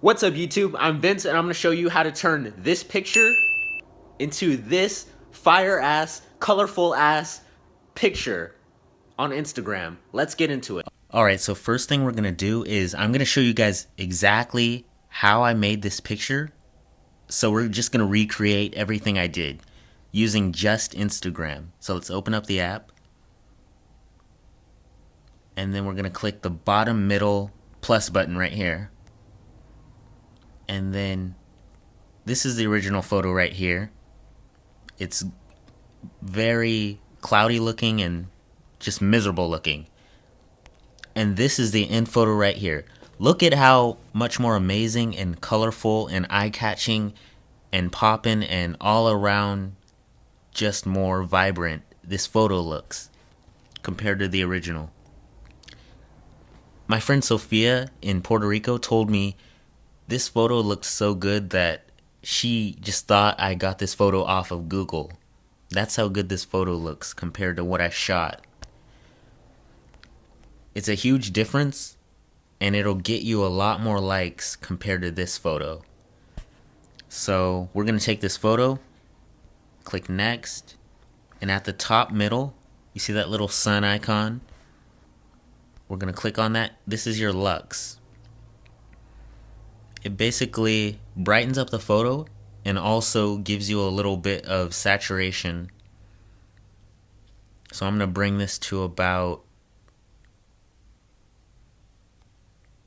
What's up YouTube? I'm Vince and I'm going to show you how to turn this picture into this fire ass, colorful ass picture on Instagram. Let's get into it. Alright, so first thing we're going to do is I'm going to show you guys exactly how I made this picture. So we're just going to recreate everything I did using just Instagram. So let's open up the app. And then we're going to click the bottom middle plus button right here. And then this is the original photo right here. It's very cloudy looking and just miserable looking. And this is the end photo right here. Look at how much more amazing and colorful and eye-catching and poppin' and all around just more vibrant this photo looks compared to the original. My friend Sophia in Puerto Rico told me this photo looked so good that she just thought I got this photo off of Google. That's how good this photo looks compared to what I shot. It's a huge difference, and it'll get you a lot more likes compared to this photo. So we're going to take this photo, click next, and at the top middle, you see that little sun icon? We're going to click on that. This is your lux. It basically brightens up the photo and also gives you a little bit of saturation. So I'm going to bring this to about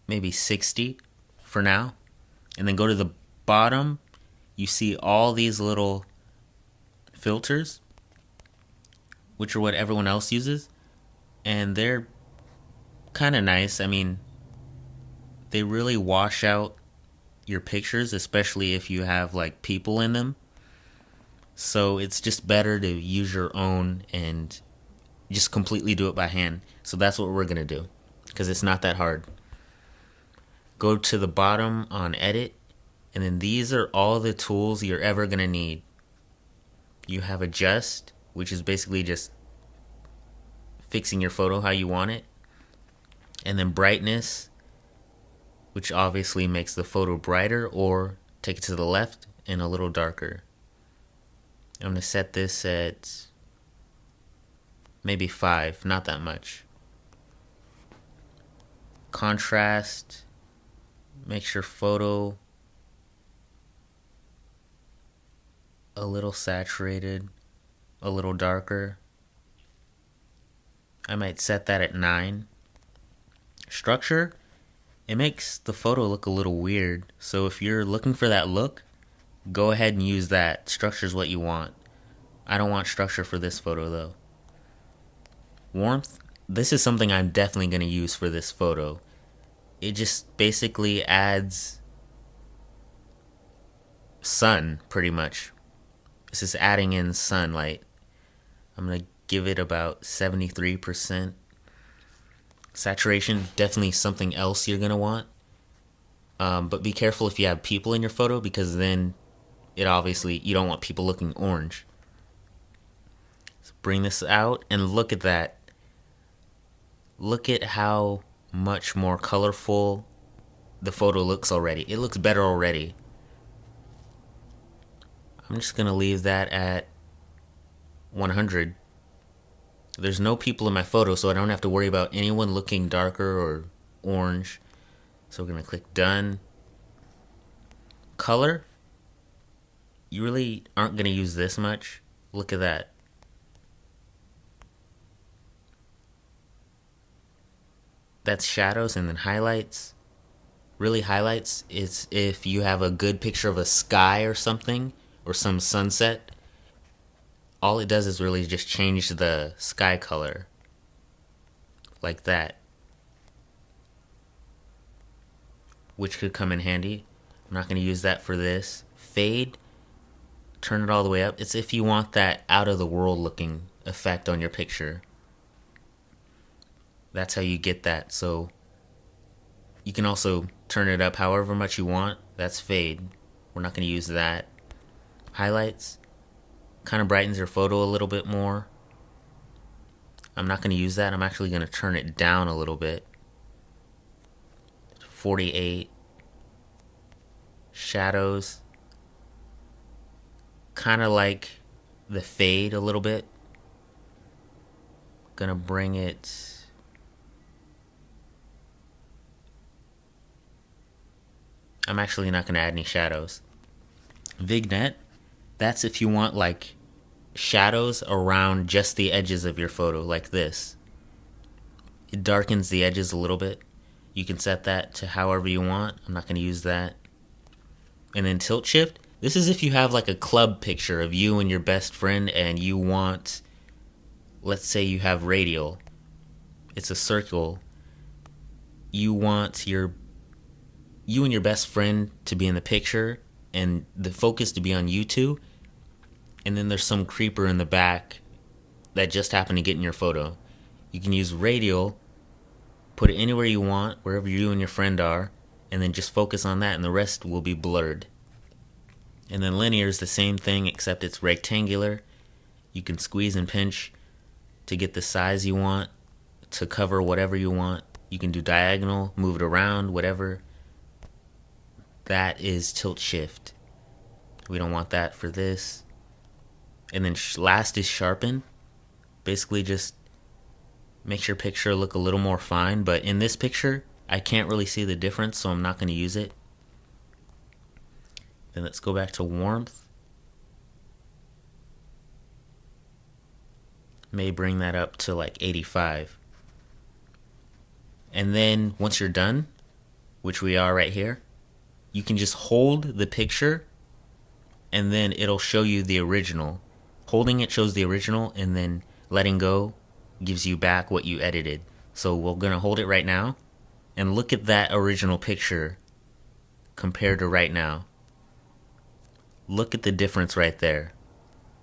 maybe 60 for now. And then go to the bottom. You see all these little filters, which are what everyone else uses. And they're kind of nice. I mean, they really wash out your pictures, especially if you have like people in them. So it's just better to use your own and just completely do it by hand. So that's what we're going to do because it's not that hard. Go to the bottom on edit, and then these are all the tools you're ever going to need. You have adjust, which is basically just fixing your photo how you want it. And then brightness, which obviously makes the photo brighter, or take it to the left and a little darker. I'm going to set this at maybe 5, not that much. Contrast, makes your photo a little saturated, a little darker. I might set that at 9. Structure, it makes the photo look a little weird. So if you're looking for that look, go ahead and use that. Structure is what you want. I don't want structure for this photo though. Warmth, this is something I'm definitely going to use for this photo. It just basically adds sun, pretty much. This is adding in sunlight. I'm going to give it about 73%. Saturation, definitely something else you're going to want. But be careful if you have people in your photo, because then it obviously, you don't want people looking orange. So bring this out and look at that. Look at how much more colorful the photo looks already. It looks better already. I'm just going to leave that at 100. There's no people in my photo, so I don't have to worry about anyone looking darker or orange. So we're going to click done. Color, you really aren't going to use this much. Look at that. That's shadows. And then highlights. Really, highlights is if you have a good picture of a sky or something, or some sunset. All it does is really just change the sky color like that, which could come in handy. I'm not going to use that for this. Fade, turn it all the way up. It's if you want that out of the world looking effect on your picture. That's how you get that. So you can also turn it up however much you want. That's fade. We're not going to use that. Highlights, kind of brightens your photo a little bit more. I'm not going to use that. I'm actually going to turn it down a little bit. 48. shadows, kind of like the fade a little bit. Gonna bring it I'm actually not gonna add any shadows. Vignette, that's if you want like shadows around just the edges of your photo, like this. It darkens the edges a little bit. You can set that to however you want. I'm not gonna use that. And then tilt shift, this is if you have like a club picture of you and your best friend and you want, let's say you have radial, it's a circle. You want you and your best friend to be in the picture and the focus to be on you two, and then there's some creeper in the back that just happened to get in your photo. You can use radial, put it anywhere you want, wherever you and your friend are, and then just focus on that and the rest will be blurred. And then linear is the same thing except it's rectangular. You can squeeze and pinch to get the size you want, to cover whatever you want. You can do diagonal, move it around, whatever. That is tilt shift. We don't want that for this. And then last is sharpen. Basically just makes your picture look a little more fine, but in this picture I can't really see the difference, so I'm not going to use it. Then let's go back to warmth. May bring that up to like 85. And then once you're done, which we are right here, you can just hold the picture and then it'll show you the original. Holding it shows the original, and then letting go gives you back what you edited. So we're gonna hold it right now and look at that original picture compared to right now. Look at the difference right there.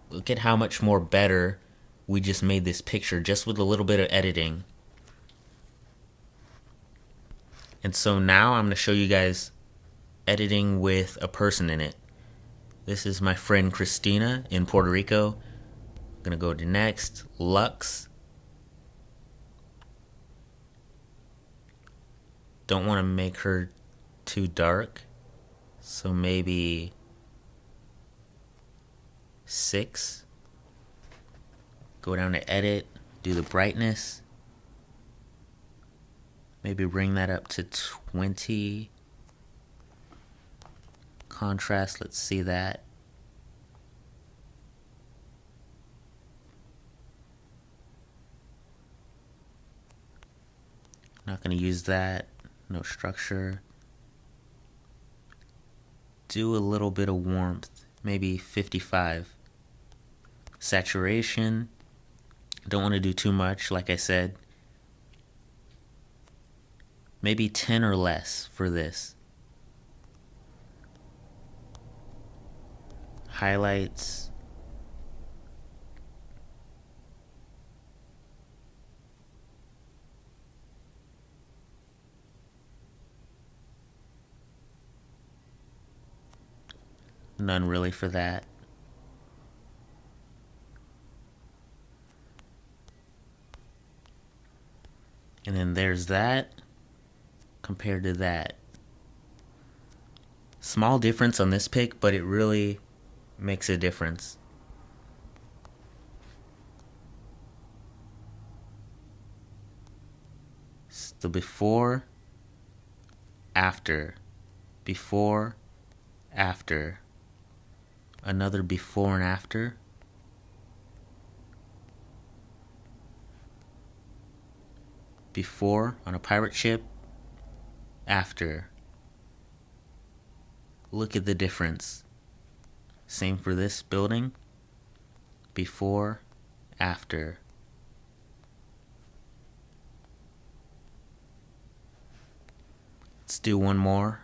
Look at how much more better we just made this picture just with a little bit of editing. And so now I'm gonna show you guys editing with a person in it. This is my friend Christina in Puerto Rico. I'm gonna go to next, Lux. Don't want to make her too dark, so maybe 6. Go down to edit, do the brightness. Maybe bring that up to 20. Contrast, let's see that. Not going to use that. No structure. Do a little bit of warmth, maybe 55. Saturation, don't want to do too much, like I said. Maybe 10 or less for this. Highlights. None really for that. And then there's that compared to that. Small difference on this pic, but it really makes a difference. It's the before, after, before, after. Another before and after. Before on a pirate ship, after. Look at the difference. Same for this building. Before, after. Let's do one more.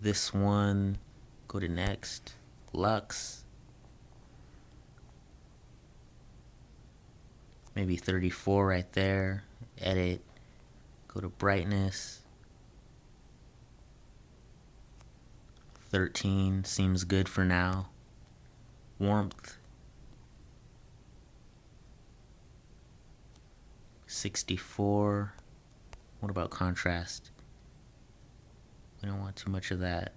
This one, go to next. Lux. Maybe 34 right there. Edit. Go to brightness. 13 seems good for now. Warmth. 64. What about contrast? We don't want too much of that.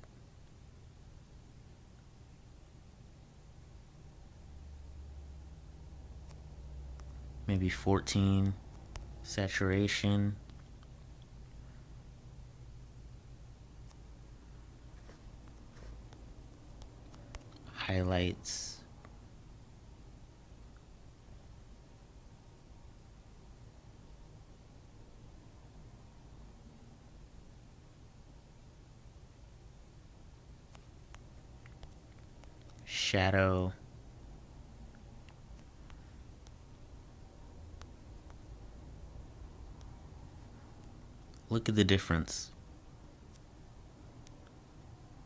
maybe 14 saturation. Highlights. Shadow. Look at the difference.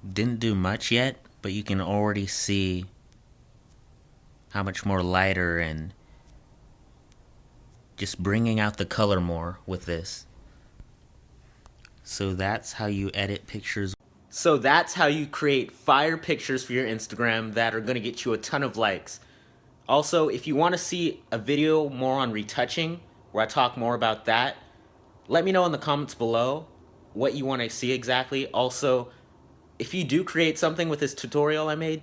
Didn't do much yet, but you can already see how much more lighter and just bringing out the color more with this. So that's how you edit pictures. So that's how you create fire pictures for your Instagram that are going to get you a ton of likes. Also, if you want to see a video more on retouching, where I talk more about that, let me know in the comments below what you want to see exactly. Also, if you do create something with this tutorial I made,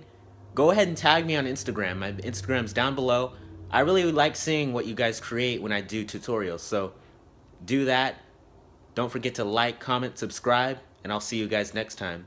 go ahead and tag me on Instagram. My Instagram's down below. I really like seeing what you guys create when I do tutorials, so do that. Don't forget to like, comment, subscribe, and I'll see you guys next time.